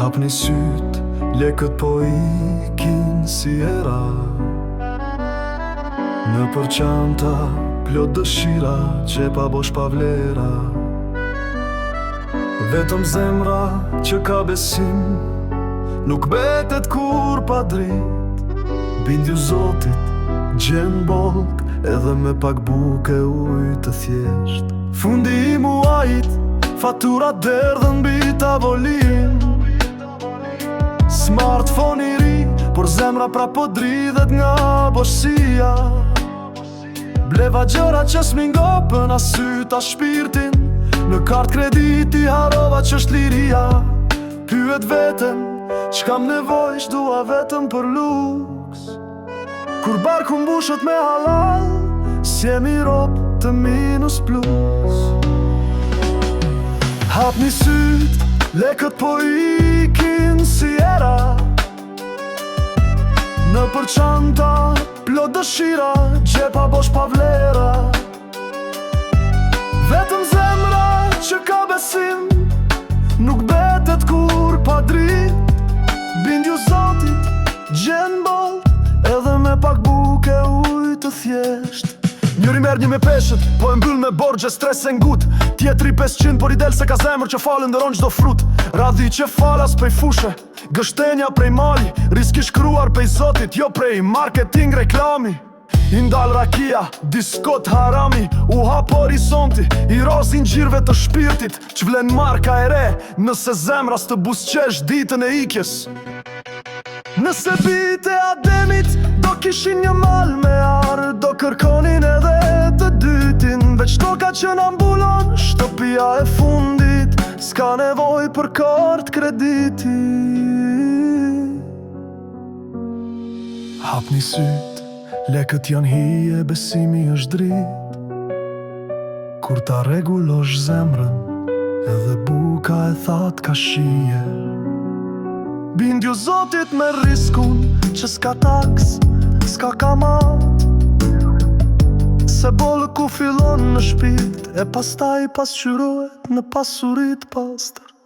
Hapni syt, lekët po ikin si era. Në përçanta plot dëshira që pa bosh pa vlera. Vetëm zemra që ka besim nuk betet kur pa drit. Bindju Zotit, gjen bollk edhe me pak buke ujë të thjesht. Fundi i muajit, fatura derdhën mbi tavolin. Smartphone i ri, por zemra pra po dridhet nga boshësia. Bleva gjëra që s'mingopën as syt as shpirtin. Në kartë krediti harova ç'është liria. Pyet veten, ç'kam nevojë, dua vetëm për luks. Kur barku mbushet me halal, s'jemi rob të minus plus. Hapni syt, lekët po ikin si era. Në përçanta plot dëshira, gjepa bosh pa vlera. Vetëm zemra që ka besim nuk betet kur pa drit. Bindju Zotit, gjen boll edhe me pak buke ujë të thjesht. Njëri merr një me peshët, po e mbyll me borxhe, stres e ngut. Tjetri 500, por i del se ka zemër që falë ndëron çdo frut. Radhi që falas prej fushe, gështenja prej mali. Riski shkruar prej Zotit, jo prej marketing reklami. I ndal rakia, diskot harami, u hap horizonti, i rozin gjirve të shpirtit. Ç'vlen marka e re, nëse zemra s'të buzqesh ditën e ikjes. Nëse bite Ademit do kishin një mal me arë, do kërkonin edhe të dytin. Veç toka që na mbulon, shtëpia e fundit, s'ka nevoj për kartë krediti. Hapni syt, lekët janë hije, besimi është drit. Kur ta rregullosh zemrën, edhe buka e that ka shije. Bindju Zotit me riskun që s'ka taks, s'ka kamat. Se bollë ku fillon në shpirt, e pastaj pasqyrohet në pasurit pastër.